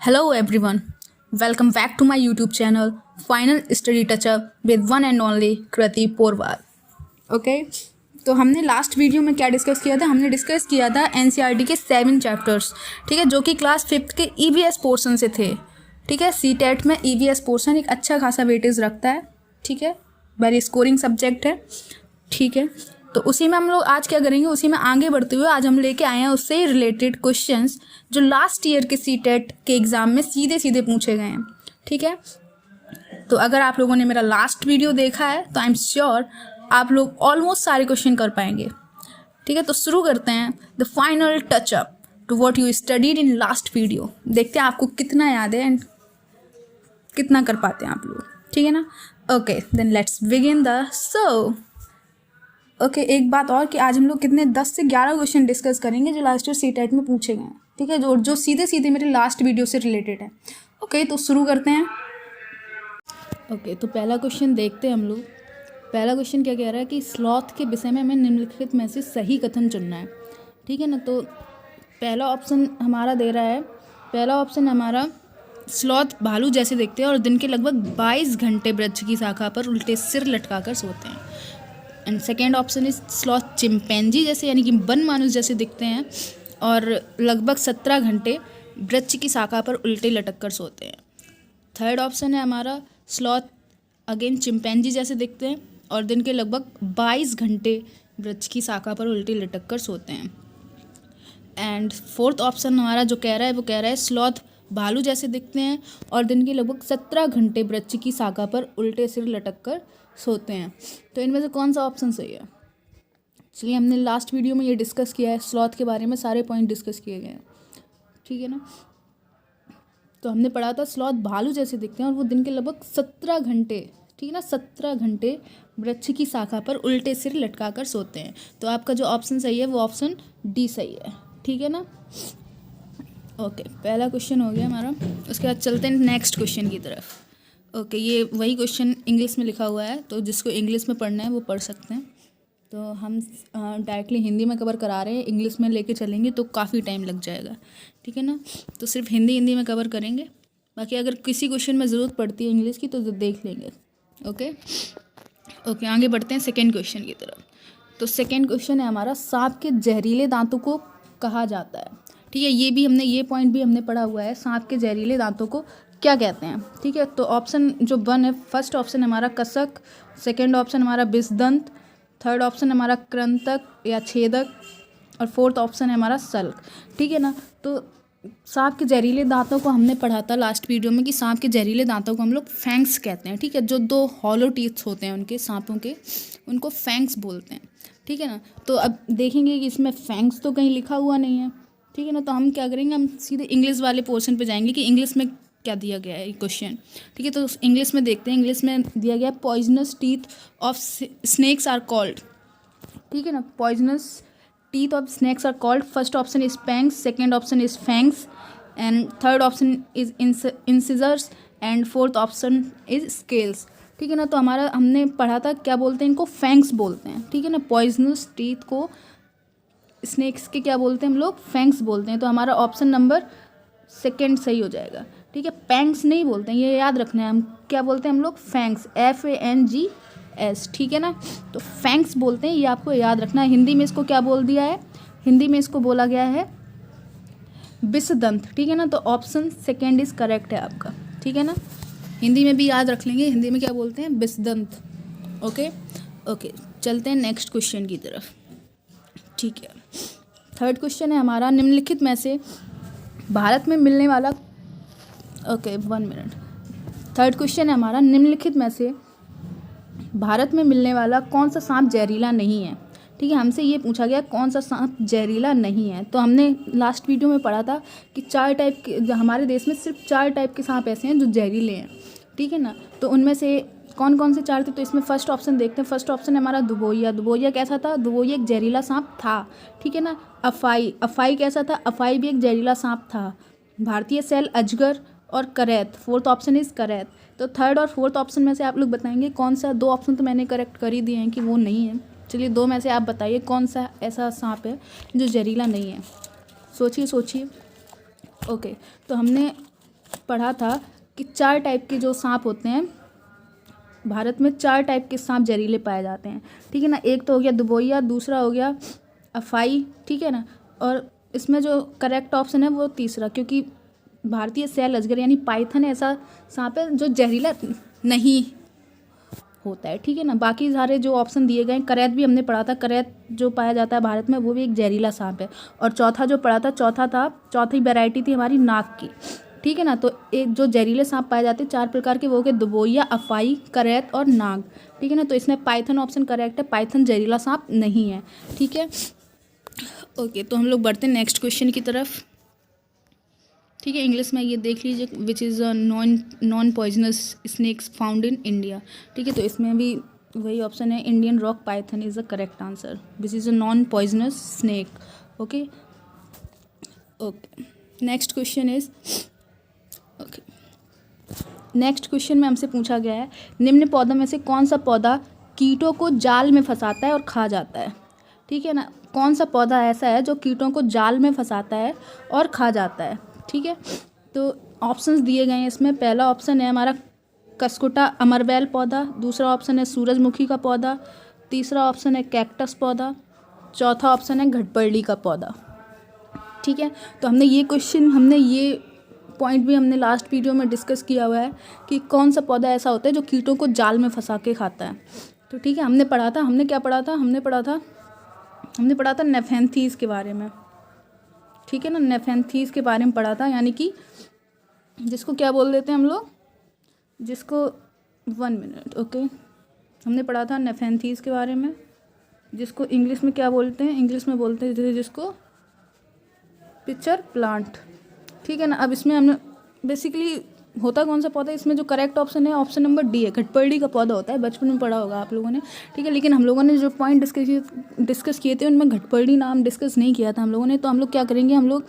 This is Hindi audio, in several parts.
Hello everyone, welcome back to my YouTube channel Final Study Touch-up with one and only Kriti Porwal. Okay, तो हमने लास्ट वीडियो में क्या डिस्कस किया था? हमने डिस्कस किया था एनसीईआरटी के 7 चैप्टर्स, ठीक है, जो कि क्लास 5th के ईवीएस पोर्शन से थे। ठीक है, सीटेट में ईवीएस पोर्शन एक अच्छा खासा वेटेज रखता है, ठीक है, वेरी स्कोरिंग सब्जेक्ट है, ठीक है। तो उसी में हम लोग आज क्या करेंगे, उसी में आगे बढ़ते हुए आज हम लेके आए हैं उससे ही रिलेटेड क्वेश्चंस जो लास्ट ईयर के सीटेट के एग्ज़ाम में सीधे सीधे पूछे गए हैं, ठीक है। तो अगर आप लोगों ने मेरा लास्ट वीडियो देखा है तो आई एम श्योर आप लोग ऑलमोस्ट सारे क्वेश्चन कर पाएंगे, ठीक है। तो शुरू करते हैं the final touch up to what you studied in last video. देखते हैं आपको कितना याद है एंड कितना कर पाते हैं आप लोग, ठीक है ना। Okay, then let's begin the okay, एक बात और कि आज हम लोग कितने 10 से 11 क्वेश्चन डिस्कस करेंगे जो लास्ट ईयर सीटेट में पूछे गए हैं, ठीक है, जो सीधे सीधे मेरे लास्ट वीडियो से रिलेटेड है। ओके, तो शुरू करते हैं। ओके, तो पहला क्वेश्चन देखते हैं हम लोग। पहला क्वेश्चन क्या कह रहा है कि स्लॉथ के विषय में हमें निम्नलिखित में से सही कथन चुनना है, ठीक है ना। तो पहला ऑप्शन हमारा दे रहा है, पहला ऑप्शन हमारा स्लॉथ भालू जैसे दिखते हैं और दिन के लगभग 22 घंटे वृक्ष की शाखा पर उल्टे सिर लटकाकर सोते हैं। And second option is sloth chimpanzee जैसे यानी कि वन मानुष जैसे दिखते हैं और लगभग 17 घंटे वृक्ष की शाखा पर उल्टे लटक कर सोते हैं। थर्ड ऑप्शन है हमारा स्लॉथ अगेन चिंपैंजी जैसे दिखते हैं और दिन के लगभग 22 घंटे वृक्ष की शाखा पर उल्टे लटक कर सोते हैं। एंड फोर्थ ऑप्शन हमारा जो कह रहा है वो कह रहा है स्लॉथ भालू जैसे दिखते हैं और दिन के लगभग 17 घंटे वृक्ष की शाखा पर उल्टे सिर लटक कर सोते हैं। तो इनमें से कौन सा ऑप्शन सही है? चलिए, हमने लास्ट वीडियो में ये डिस्कस किया है, स्लॉथ के बारे में सारे पॉइंट डिस्कस किए गए हैं, ठीक है ना। तो हमने पढ़ा था स्लॉथ भालू जैसे दिखते हैं और वो दिन के लगभग 17 घंटे, ठीक है ना, 17 घंटे वृक्ष की शाखा पर उल्टे सिर लटका कर सोते हैं। तो आपका जो ऑप्शन सही है वो ऑप्शन डी सही है, ठीक है ना। ओके, पहला क्वेश्चन हो गया हमारा। उसके बाद चलते हैं नेक्स्ट क्वेश्चन की तरफ। ओके, ये वही क्वेश्चन इंग्लिश में लिखा हुआ है, तो जिसको इंग्लिश में पढ़ना है वो पढ़ सकते हैं। तो हम डायरेक्टली हिंदी में कवर करा रहे हैं, इंग्लिश में लेके चलेंगे तो काफ़ी टाइम लग जाएगा, ठीक है ना। तो सिर्फ हिंदी में कवर करेंगे, बाकी अगर किसी क्वेश्चन में ज़रूरत पड़ती है इंग्लिश की तो देख लेंगे। ओके, आगे बढ़ते हैं सेकेंड क्वेश्चन की तरफ। तो सेकेंड क्वेश्चन है हमारा सांप के जहरीले दांतों को कहा जाता है, ठीक है। ये पॉइंट भी हमने पढ़ा हुआ है, सांप के जहरीले दांतों को क्या कहते हैं, ठीक है। तो ऑप्शन जो 1 है, फर्स्ट ऑप्शन हमारा कसक, सेकंड ऑप्शन हमारा विषदंत, थर्ड ऑप्शन हमारा कृंतक या छेदक और फोर्थ ऑप्शन है हमारा सल्क, ठीक है ना। तो सांप के जहरीले दांतों को हमने पढ़ा था लास्ट वीडियो में कि सांप के जहरीले दांतों को हम लोग फैंक्स कहते हैं, ठीक है। जो 2 हॉलो टीथ्स होते हैं उनके, सांपों के, उनको फैंक्स बोलते हैं, ठीक है ना। तो अब देखेंगे कि इसमें फैंक्स तो कहीं लिखा हुआ नहीं है, ठीक है ना। तो हम क्या करेंगे, हम सीधे इंग्लिश वाले पोर्शन पे जाएंगे कि इंग्लिश में क्या दिया गया है क्वेश्चन, ठीक है। तो इंग्लिश में देखते हैं, इंग्लिश में दिया गया poisonous teeth of snakes are called, ठीक है ना। Poisonous teeth of snakes are called, first option is pangs, second option is fangs and third option is incisors and fourth option is scales, ठीक है ना। तो हमने पढ़ा था क्या बोलते हैं इनको, फैंग्स बोलते हैं, ठीक है ना। पॉइजनस टीथ को स्नेक्स के क्या बोलते हैं हम लोग, फैंग्स बोलते हैं। तो हमारा ऑप्शन नंबर सेकेंड सही हो जाएगा, ठीक है। पैंग्स नहीं बोलते हैं, ये याद रखना है, हम क्या बोलते हैं हम लोग, फैंग्स, FANGS, ठीक है ना। तो फैंग्स बोलते हैं, ये आपको याद रखना है। हिंदी में इसको क्या बोल दिया है, हिंदी में इसको बोला गया है विषदंत, ठीक है ना। तो ऑप्शन सेकेंड इज करेक्ट है आपका, ठीक है ना। हिंदी में भी याद रख लेंगे, हिंदी में क्या बोलते हैं, विषदंत। ओके, चलते हैं नेक्स्ट क्वेश्चन की तरफ, ठीक है। थर्ड क्वेश्चन है हमारा, निम्नलिखित में से भारत में मिलने वाला, ओके 1 मिनट। थर्ड क्वेश्चन है हमारा, निम्नलिखित में से भारत में मिलने वाला कौन सा सांप जहरीला नहीं है, ठीक है। हमसे ये पूछा गया कौन सा सांप जहरीला नहीं है। तो हमने लास्ट वीडियो में पढ़ा था कि 4 टाइप के, हमारे देश में सिर्फ 4 टाइप के सांप ऐसे हैं जो जहरीले हैं, ठीक है ना। तो उनमें से कौन कौन से 4 थे? तो इसमें फर्स्ट ऑप्शन देखते हैं। फर्स्ट ऑप्शन है हमारा दुबोइया कैसा था, दुबोइया एक जहरीला सांप था, ठीक है ना। अफाई कैसा था, अफाई भी एक जहरीला सांप था। भारतीय सेल अजगर और करैत, फोर्थ ऑप्शन इज करैत। तो थर्ड और फोर्थ ऑप्शन में से आप लोग बताएंगे कौन सा, 2 ऑप्शन तो मैंने करेक्ट कर ही दिए हैं कि वो नहीं है। चलिए 2 में से आप बताइए कौन सा ऐसा सांप है जो जहरीला नहीं है, सोचिए। ओके, तो हमने पढ़ा था कि 4 टाइप के जो सांप होते हैं भारत में, 4 टाइप के सांप जहरीले पाए जाते हैं, ठीक है ना। एक तो हो गया दुबोइया, दूसरा हो गया अफाई, ठीक है ना। और इसमें जो करेक्ट ऑप्शन है वो तीसरा, क्योंकि भारतीय सैल अजगर यानी पाइथन ऐसा सांप है जो जहरीला नहीं होता है, ठीक है ना। बाकी सारे जो ऑप्शन दिए गए, करैत भी हमने पढ़ा था, करैत जो पाया जाता है भारत में वो भी एक जहरीला सांप है। और चौथा जो पढ़ा था, चौथी वैरायटी थी हमारी नाग की, ठीक है ना। तो एक जो जहरीले सांप पाए जाते हैं 4 प्रकार के, वो हो गए दुबोइया, अफाई, करैत और नाग, ठीक है ना। तो इसमें पाइथन ऑप्शन करेक्ट है, पाइथन जहरीला सांप नहीं है, ठीक है। ओके, तो हम लोग बढ़ते हैं नेक्स्ट क्वेश्चन की तरफ, ठीक है। इंग्लिश में ये देख लीजिए, which is a non poisonous snacks found in India, ठीक है। तो इसमें भी वही ऑप्शन है, Indian rock Python is the correct answer, which is a non poisonous snake. Okay okay, next question is, okay, next question में हमसे पूछा गया है, निम्न पौधों में से कौन सा पौधा कीटों को जाल में फंसाता है और खा जाता है, ठीक है ना। कौन सा पौधा ऐसा है जो कीटों को जाल में फंसाता है और खा जाता है, ठीक है। तो ऑप्शंस दिए गए हैं इसमें, पहला ऑप्शन है हमारा कसकुटा अमरबेल पौधा, दूसरा ऑप्शन है सूरजमुखी का पौधा, तीसरा ऑप्शन है कैक्टस पौधा, चौथा ऑप्शन है घटपर्ली का पौधा, ठीक है। तो हमने ये पॉइंट भी हमने लास्ट वीडियो में डिस्कस किया हुआ है कि कौन सा पौधा ऐसा होता है जो कीटों को जाल में फंसा के खाता है। तो ठीक है, हमने क्या पढ़ा था, हमने पढ़ा था नेफेंथीस के बारे में, ठीक है ना। नेफेंथीस के बारे में पढ़ा था, यानी कि जिसको क्या बोल देते हैं हम लोग, जिसको 1 मिनट, ओके, हमने पढ़ा था नेफेंथीस के बारे में, जिसको इंग्लिश में क्या बोलते हैं, इंग्लिश में बोलते हैं जिसको पिचर प्लांट, ठीक है ना। अब इसमें हमने बेसिकली होता कौन सा पौधा, इसमें जो करेक्ट ऑप्शन है ऑप्शन नंबर डी है, घटपर्डी का पौधा होता है, बचपन में पढ़ा होगा आप लोगों ने, ठीक है। लेकिन हम लोगों ने जो पॉइंट डिस्कस किए थे उनमें घटपर्डी नाम डिस्कस नहीं किया था हम लोगों ने। तो हम लोग क्या करेंगे, हम लोग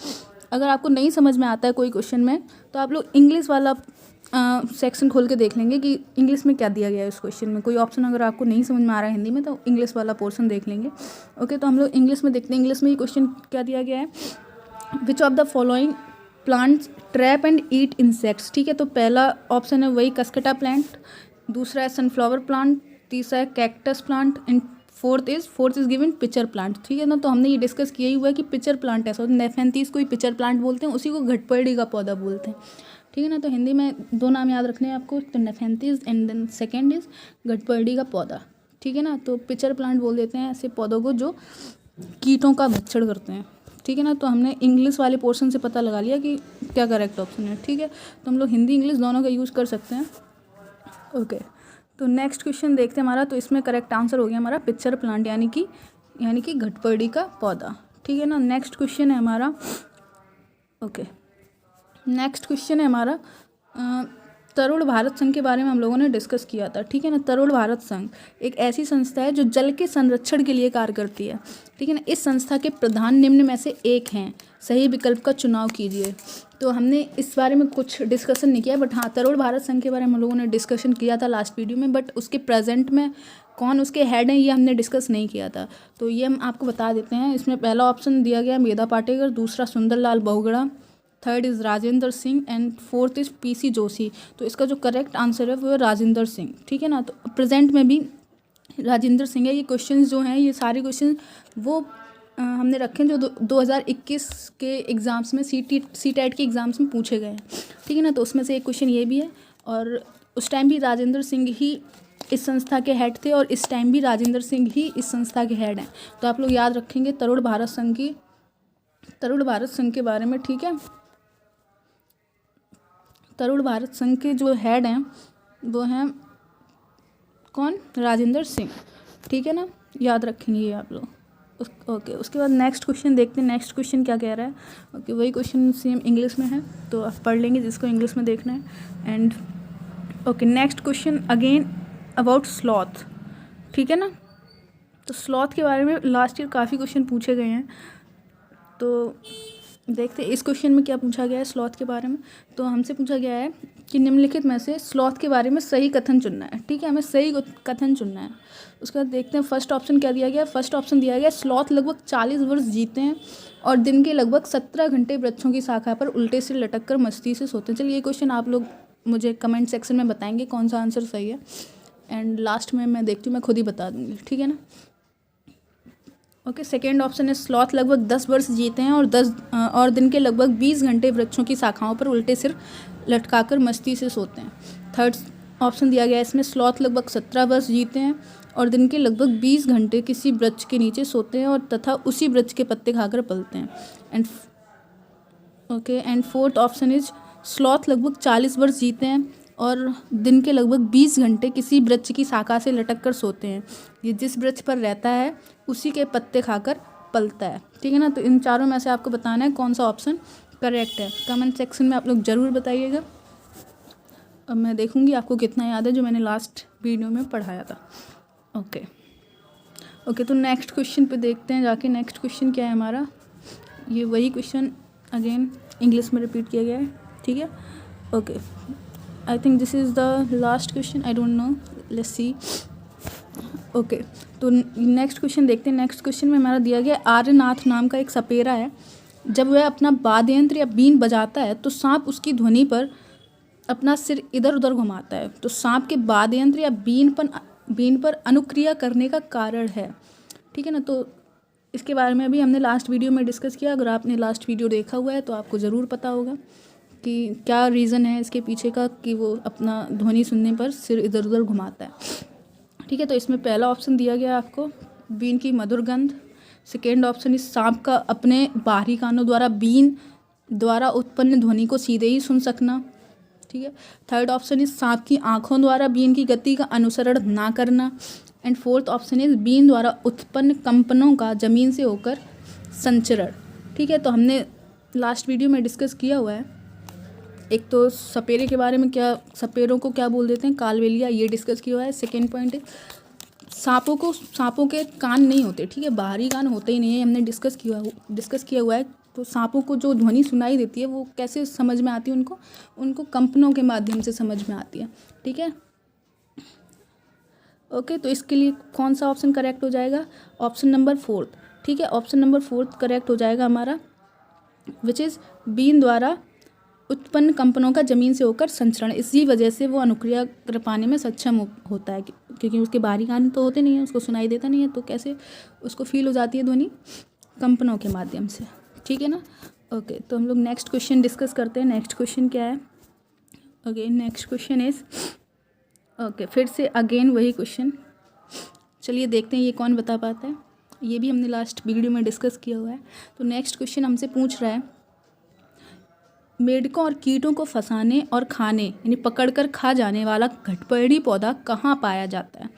अगर आपको नहीं समझ में आता है कोई क्वेश्चन में, तो आप लोग इंग्लिश वाला सेक्शन खोल के देख लेंगे कि इंग्लिश में क्या दिया गया है उस क्वेश्चन में। कोई ऑप्शन अगर आपको नहीं समझ में आ रहा है हिंदी में, तो इंग्लिश वाला पोर्शन देख लेंगे, ओके। तो हम लोग इंग्लिश में देखते हैं, इंग्लिश में ये क्वेश्चन क्या दिया गया है, which of the following plants trap and eat insects, ठीक है। तो पहला ऑप्शन है वही कसकटा प्लांट, दूसरा है सनफ्लावर प्लांट, तीसरा है cactus plant and fourth is given pitcher plant, ठीक है ना। तो हमने ये डिस्कस किया ही हुआ है कि पिचर प्लांट ऐसा होता है, नेफेंथीस को ही पिचर प्लांट बोलते हैं, उसी को घटपर्डी का पौधा बोलते हैं, ठीक है ना। तो हिंदी में 2 नाम याद रखने हैं आपको, तो नेफेंथीस एंड देन सेकेंड इज घटपर्डी का पौधा, ठीक है ना। तो पिचर प्लांट बोल देते हैं ऐसे पौधों को जो कीटों का भक्षण करते हैं, ठीक है ना। तो हमने इंग्लिश वाले पोर्शन से पता लगा लिया कि क्या करेक्ट ऑप्शन है, ठीक है। तो हम लोग हिंदी इंग्लिश दोनों का यूज़ कर सकते हैं, ओके। तो नेक्स्ट क्वेश्चन देखते हैं हमारा, तो इसमें करेक्ट आंसर हो गया हमारा पिक्चर प्लांट, यानी कि घटपर्डी का पौधा, ठीक है ना। नेक्स्ट क्वेश्चन है हमारा, ओके, नेक्स्ट क्वेश्चन है हमारा तरुण भारत संघ के बारे में हम लोगों ने डिस्कस किया था, ठीक है ना। तरुण भारत संघ एक ऐसी संस्था है जो जल के संरक्षण के लिए कार्य करती है, ठीक है ना। इस संस्था के प्रधान निम्न में से एक हैं, सही विकल्प का चुनाव कीजिए। तो हमने इस बारे में कुछ डिस्कशन नहीं किया, बट हाँ, तरुण भारत संघ के बारे में हम लोगों ने डिस्कशन किया था लास्ट वीडियो में, बट उसके प्रेजेंट में कौन उसके हेड हैं ये हमने डिस्कस नहीं किया था। तो ये हम आपको बता देते हैं। इसमें पहला ऑप्शन दिया गया मेधा पाटेकर, दूसरा Sundarlal Bahuguna, third is Rajendra Singh and fourth is PC Joshi. तो इसका जो करेक्ट आंसर है वो है राजेंद्र सिंह, ठीक है ना। तो प्रेजेंट में भी राजेंद्र सिंह है। ये क्वेश्चंस जो हैं, ये सारे क्वेश्चन वो हमने रखे जो 2021 के एग्ज़ाम्स में सीटेट के एग्ज़ाम्स में पूछे गए हैं, ठीक है ना। तो उसमें से एक क्वेश्चन ये भी है, और उस टाइम भी राजेंद्र सिंह ही इस संस्था के हेड थे, और इस टाइम भी राजेंद्र सिंह ही इस संस्था के हेड हैं। तो आप लोग याद रखेंगे तरुण भारत संघ के बारे में, ठीक है। तरुण भारत संघ के जो हेड हैं वो हैं कौन, राजेंद्र सिंह, ठीक है ना, याद रखेंगे ये आप लोग, ओके। उसके बाद नेक्स्ट क्वेश्चन देखते हैं, नेक्स्ट क्वेश्चन क्या कह रहा है, ओके। वही क्वेश्चन सेम इंग्लिश में है, तो आप पढ़ लेंगे जिसको इंग्लिश में देखना है। And okay, next question again about sloth, ठीक है ना। तो स्लॉथ के बारे में लास्ट ईयर काफ़ी क्वेश्चन पूछे गए हैं, तो देखते हैं इस क्वेश्चन में क्या पूछा गया है स्लॉथ के बारे में। तो हमसे पूछा गया है कि निम्नलिखित में से स्लॉथ के बारे में सही कथन चुनना है। ठीक है, हमें सही कथन चुनना है। उसके बाद देखते हैं फर्स्ट ऑप्शन क्या दिया गया। फर्स्ट ऑप्शन दिया गया स्लॉथ लगभग 40 वर्ष जीते हैं और दिन के लगभग 17 घंटे वृक्षों की शाखा पर उल्टे सिर लटक कर मस्ती से सोते हैं। चलिए ये क्वेश्चन आप लोग मुझे कमेंट सेक्शन में बताएंगे कौन सा आंसर सही है, एंड लास्ट में मैं देखती हूँ, मैं खुद ही बता दूँगी। ठीक है ना। ओके, सेकेंड ऑप्शन है स्लॉथ लगभग 10 वर्ष जीते हैं और दिन के लगभग 20 घंटे वृक्षों की शाखाओं पर उल्टे सिर लटकाकर मस्ती से सोते हैं। थर्ड ऑप्शन दिया गया है इसमें स्लॉथ लगभग 17 वर्ष जीते हैं और दिन के लगभग 20 घंटे किसी वृक्ष के नीचे सोते हैं और तथा उसी वृक्ष के पत्ते खाकर पलते हैं। And fourth option is sloth लगभग 40 वर्ष जीते हैं और दिन के लगभग 20 घंटे किसी वृक्ष की शाखा से लटक कर सोते हैं। ये जिस वृक्ष पर रहता है उसी के पत्ते खाकर पलता है। ठीक है ना। तो इन चारों में से आपको बताना है कौन सा ऑप्शन करेक्ट है। कमेंट सेक्शन में आप लोग ज़रूर बताइएगा। अब मैं देखूंगी आपको कितना याद है जो मैंने लास्ट वीडियो में पढ़ाया था। ओके, तो नेक्स्ट क्वेश्चन पे देखते हैं जाके। नेक्स्ट क्वेश्चन क्या है हमारा, ये वही क्वेश्चन अगेन इंग्लिश में रिपीट किया गया है। ठीक है। Okay, I think this is the last question, I don't know, let's see. Okay, तो नेक्स्ट क्वेश्चन देखते हैं। नेक्स्ट क्वेश्चन में हमारा दिया गया आर्यनाथ नाम का एक सपेरा है। जब वह अपना वाद्य यंत्र या बीन बजाता है तो सांप उसकी ध्वनि पर अपना सिर इधर उधर घुमाता है। तो सांप के वाद्य यंत्र या बीन पर अनुक्रिया करने का कारण है। ठीक है ना। तो इसके बारे में अभी हमने लास्ट वीडियो में डिस्कस किया। अगर आपने लास्ट वीडियो देखा हुआ है तो आपको ज़रूर पता होगा कि क्या रीज़न है इसके पीछे का कि वो अपना ध्वनि सुनने पर सिर इधर उधर घुमाता है। ठीक है। तो इसमें पहला ऑप्शन दिया गया आपको बीन की मधुर गंध। सेकेंड ऑप्शन इस सांप का अपने बाहरी कानों द्वारा बीन द्वारा उत्पन्न ध्वनि को सीधे ही सुन सकना। ठीक है। थर्ड ऑप्शन इज सांप की आंखों द्वारा बीन की गति का अनुसरण ना करना। एंड फोर्थ ऑप्शन इज बीन द्वारा उत्पन्न कंपनों का जमीन से होकर संचरण। ठीक है। तो हमने लास्ट वीडियो में डिस्कस किया हुआ है। एक तो सपेरे के बारे में, क्या सपेरों को क्या बोल देते हैं, कालबेलिया, ये डिस्कस किया हुआ है। सेकेंड पॉइंट है सांपों के कान नहीं होते। ठीक है, बाहरी कान होते ही नहीं है, हमने डिस्कस किया हुआ है। तो सांपों को जो ध्वनि सुनाई देती है वो कैसे समझ में आती है, उनको कंपनों के माध्यम से समझ में आती है। ठीक है। ओके, तो इसके लिए कौन सा ऑप्शन करेक्ट हो जाएगा, ऑप्शन नंबर फोर्थ। ठीक है, ऑप्शन नंबर फोर्थ करेक्ट हो जाएगा हमारा, विच इज़ बीन द्वारा उत्पन्न कंपनों का जमीन से होकर संचरण। इसी वजह से वो अनुक्रिया कर पाने में सक्षम होता है, क्योंकि उसके बाहरी कान तो होते नहीं हैं, उसको सुनाई देता नहीं है, तो कैसे उसको फील हो जाती है ध्वनि, कंपनों के माध्यम से। ठीक है ना। ओके, तो हम लोग नेक्स्ट क्वेश्चन डिस्कस करते हैं। नेक्स्ट क्वेश्चन क्या है। Okay, next question is, okay, फिर से अगेन वही क्वेश्चन। चलिए देखते हैं ये कौन बता पाता है। ये भी हमने लास्ट वीडियो में डिस्कस किया हुआ है। तो नेक्स्ट क्वेश्चन हमसे पूछ रहा है, मेढकों और कीटों को फंसाने और खाने यानी पकड़कर खा जाने वाला घटपर्णी पौधा कहाँ पाया जाता है।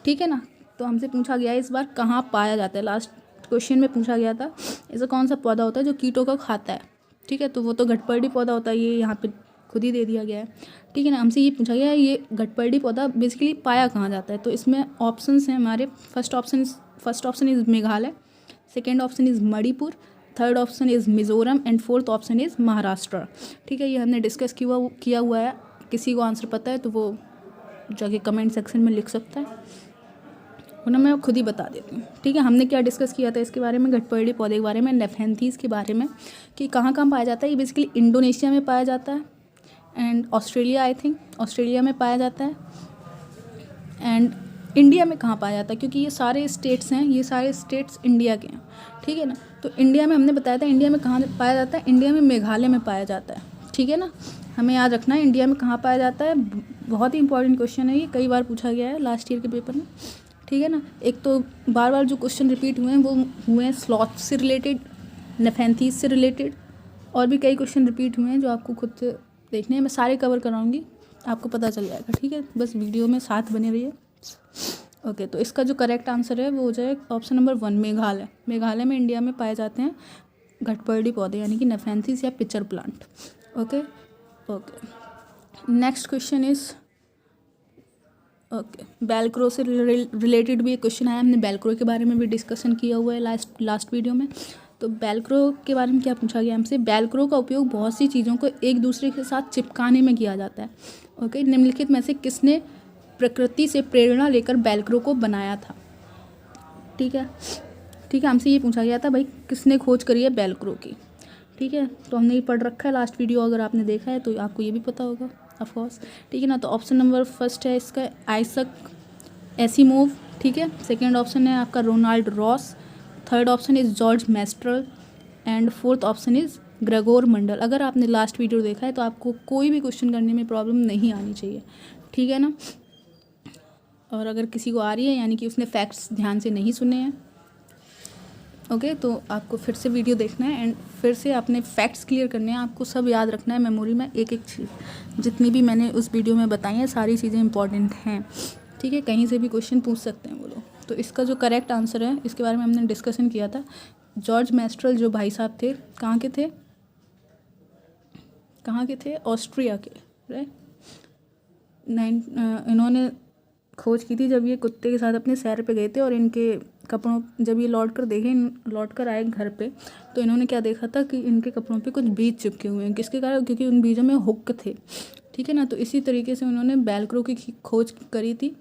ठीक है ना। तो हमसे पूछा गया है इस बार कहाँ पाया जाता है। लास्ट क्वेश्चन में पूछा गया था ऐसा कौन सा पौधा होता है जो कीटों को खाता है। ठीक है, तो वो तो घटपर्णी पौधा होता है, ये यहाँ पे खुद ही दे दिया गया है। ठीक है ना। हमसे ये पूछा गया है ये घटपर्णी पौधा बेसिकली पाया कहाँ जाता है। तो इसमें ऑप्शंस हैं हमारे। First option is Meghalaya, second option is Manipur, third option is Mizoram and fourth option is Maharashtra. ठीक है, ये हमने डिस्कस किया हुआ है। किसी को आंसर पता है तो वो जाके कमेंट सेक्शन में लिख सकता है, वरना मैं खुद ही बता देती हूँ। ठीक है, हमने क्या डिस्कस किया था इसके बारे में, घटपर्णी पौधे के बारे में, नेफेंथीज के बारे में, कि कहाँ कहाँ पाया जाता है। ये बेसिकली इंडोनेशिया में पाया जाता है and Australia, I think Australia में पाया जाता है। एंड इंडिया में कहाँ पाया जाता है, क्योंकि ये सारे स्टेट्स हैं, ये सारे स्टेट्स इंडिया के हैं। ठीक है ना। तो इंडिया में हमने बताया था इंडिया में कहाँ पाया जाता है, इंडिया में मेघालय में पाया जाता है। ठीक है ना, हमें याद रखना है इंडिया में कहाँ पाया जाता है। बहुत ही इंपॉर्टेंट क्वेश्चन है ये, कई बार पूछा गया है लास्ट ईयर के पेपर में। ठीक है ना। एक तो बार बार जो क्वेश्चन रिपीट हुए हैं वो हुए हैं स्लॉथ से रिलेटेड, नेफेंथीज से रिलेटेड, और भी कई क्वेश्चन रिपीट हुए हैं जो आपको खुद से देखने हैं। मैं सारे कवर कराऊंगी, आपको पता चल जाएगा। ठीक है, बस वीडियो में साथ बने रहिए। ओके, तो इसका जो करेक्ट आंसर है वो हो जाएगा ऑप्शन नंबर 1, मेघालय। मेघालय में इंडिया में पाए जाते हैं घटपर्णी पौधे यानी कि नेफेंथीज या pitcher plant. Okay. Next question is, okay, velcro से रिलेटेड भी एक क्वेश्चन आया। हमने बेलक्रो के बारे में भी डिस्कशन किया हुआ है लास्ट वीडियो में। तो बेलक्रो के बारे में क्या पूछा गया हमसे, बेलक्रो का उपयोग बहुत सी चीज़ों को एक दूसरे के साथ चिपकाने में किया जाता है। ओके, निम्नलिखित में से किसने प्रकृति से प्रेरणा लेकर बेलक्रो को बनाया था। ठीक है, ठीक है, हमसे ये पूछा गया था भाई किसने खोज करी है बेलक्रो की। ठीक है, तो हमने ये पढ़ रखा है लास्ट वीडियो, अगर आपने देखा है तो आपको ये भी पता होगा ऑफ कोर्स। ठीक है ना, तो ऑप्शन नंबर फर्स्ट है इसका आइजक एसिमोव। ठीक है, सेकंड ऑप्शन है आपका Ronald Ross, third option is George Mestral and fourth option is Gregor Mendel. अगर आपने लास्ट वीडियो देखा है तो आपको कोई भी क्वेश्चन करने में प्रॉब्लम नहीं आनी चाहिए। ठीक है ना, और अगर किसी को आ रही है यानी कि उसने फैक्ट्स ध्यान से नहीं सुने हैं, ओके, तो आपको फिर से वीडियो देखना है एंड फिर से अपने फैक्ट्स क्लियर करने हैं। आपको सब याद रखना है मेमोरी में, एक एक चीज़ जितनी भी मैंने उस वीडियो में बताई हैं सारी चीज़ें इंपॉर्टेंट हैं। ठीक है, कहीं से भी क्वेश्चन पूछ सकते हैं वो लोग। तो इसका जो करेक्ट आंसर है, इसके बारे में हमने डिस्कशन किया था, जॉर्ज मेस्ट्रल जो भाई साहब थे, कहाँ के थे, ऑस्ट्रिया के, राइट। इन्होंने खोज की थी जब ये कुत्ते के साथ अपने सैर पे गए थे और इनके कपड़ों, जब ये लौट कर आए घर पे, तो इन्होंने क्या देखा था कि इनके कपड़ों पे कुछ बीज चिपके हुए हैं। किसके कारण, क्योंकि उन बीजों में हुक थे। ठीक है ना, तो इसी तरीके से उन्होंने बेलक्रो की खोज करी थी।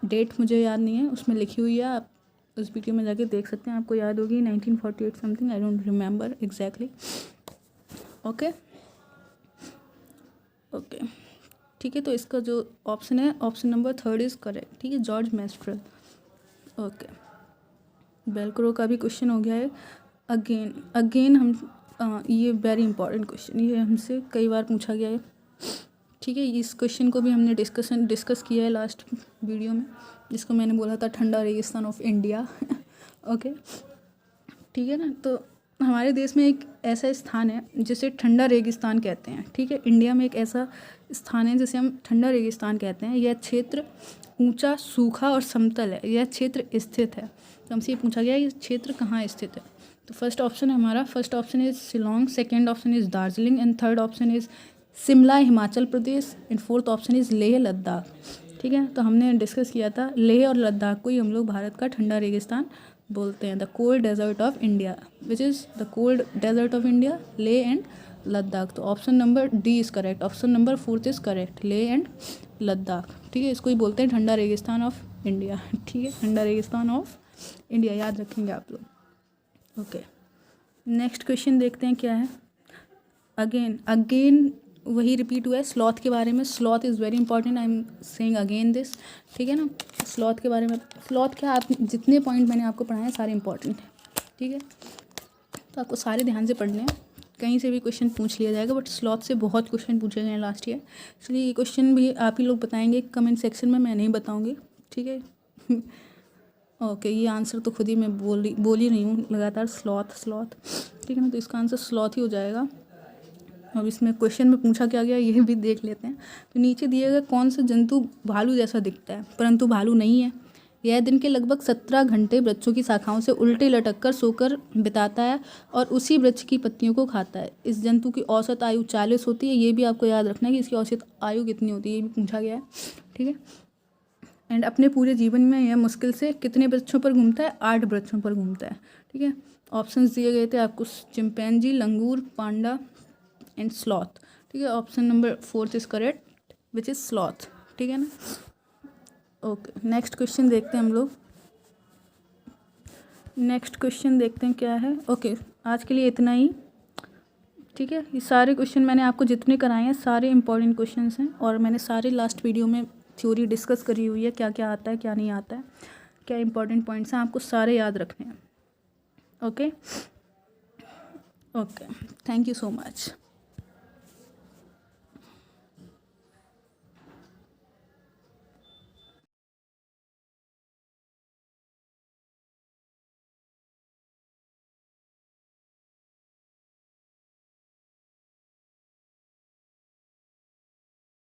डेट मुझे याद नहीं है, उसमें लिखी हुई है, आप उस वीडियो में जाके देख सकते हैं, आपको याद होगी 1948 something, I don't remember exactly. Okay, ठीक है, तो इसका जो ऑप्शन है, option number third is correct. ठीक है, जॉर्ज मेस्ट्रल। ओके, बेलक्रो का भी क्वेश्चन हो गया है। अगेन हम ये वेरी इंपॉर्टेंट क्वेश्चन, ये हमसे कई बार पूछा गया है। ठीक है, इस क्वेश्चन को भी हमने डिस्कस किया है लास्ट वीडियो में, जिसको मैंने बोला था ठंडा रेगिस्तान ऑफ इंडिया। ओके, ठीक है ना, तो हमारे देश में एक ऐसा स्थान है जिसे ठंडा रेगिस्तान कहते हैं। ठीक है, इंडिया में एक ऐसा स्थान है जिसे हम ठंडा रेगिस्तान कहते हैं। यह क्षेत्र ऊंचा, सूखा और समतल है। यह क्षेत्र स्थित है। तो हमसे ये पूछा गया ये क्षेत्र कहाँ स्थित है। तो first option is Shillong, second option is Darjeeling and third option is Shimla Himachal Pradesh and fourth option is Leh Ladakh. ठीक है, तो हमने डिस्कस किया था लेह और लद्दाख को ही हम लोग भारत का ठंडा रेगिस्तान बोलते हैं, the cold desert of India, which is the cold desert of India, Leh and Ladakh. तो option number D is correct, option number fourth is correct, Leh and Ladakh. ठीक है, इसको ही बोलते हैं ठंडा रेगिस्तान ऑफ इंडिया। ठीक है, ठंडा रेगिस्तान ऑफ इंडिया याद रखेंगे आप लोग। ओके, नेक्स्ट क्वेश्चन देखते हैं क्या है। अगेन वही रिपीट हुआ है स्लॉथ के बारे में। Sloth is very important, I am saying again this. ठीक है ना, स्लॉथ के बारे में, स्लॉथ क्या, आप जितने पॉइंट मैंने आपको पढ़ाए हैं सारे इंपॉर्टेंट हैं। ठीक है, तो आपको सारे ध्यान से पढ़ने हैं, कहीं से भी क्वेश्चन पूछ लिया जाएगा, बट स्लॉथ से बहुत क्वेश्चन पूछे गए हैं लास्ट ईयर, इसलिए ये क्वेश्चन भी आप ही लोग बताएंगे कमेंट सेक्शन में, मैं नहीं बताऊँगी। ठीक है। ओके, ये आंसर तो खुद ही मैं बोल ही रही हूँ लगातार, स्लॉथ। ठीक है ना, तो इसका आंसर स्लॉथ ही हो जाएगा। अब इसमें क्वेश्चन में पूछा क्या गया ये भी देख लेते हैं। तो नीचे दिए गए कौन सा जंतु भालू जैसा दिखता है परंतु भालू नहीं है। यह दिन के लगभग 17 घंटे वृक्षों की शाखाओं से उल्टे लटक कर सोकर बिताता है और उसी वृक्ष की पत्तियों को खाता है। इस जंतु की औसत आयु 40 होती है। ये भी आपको याद रखना है कि इसकी औसत आयु कितनी होती है, ये भी पूछा गया है। ठीक है, एंड अपने पूरे जीवन में यह मुश्किल से कितने वृक्षों पर घूमता है, 8 वृक्षों पर घूमता है। ठीक है, ऑप्शंस दिए गए थे आपको, chimpanzee, langur, Panda and sloth. ठीक है, option number fourth is correct which is sloth. ठीक है ना, ओके, नेक्स्ट क्वेश्चन देखते हैं हम लोग। नेक्स्ट क्वेश्चन देखते हैं क्या है। ओके, आज के लिए इतना ही। ठीक है, ये सारे क्वेश्चन मैंने आपको जितने कराए हैं सारे इंपॉर्टेंट क्वेश्चंस हैं और मैंने सारे लास्ट वीडियो में थ्योरी डिस्कस करी हुई है, क्या क्या आता है क्या नहीं आता है, क्या इंपॉर्टेंट पॉइंट्स हैं, आपको सारे याद रखने हैं। Okay, thank you so much.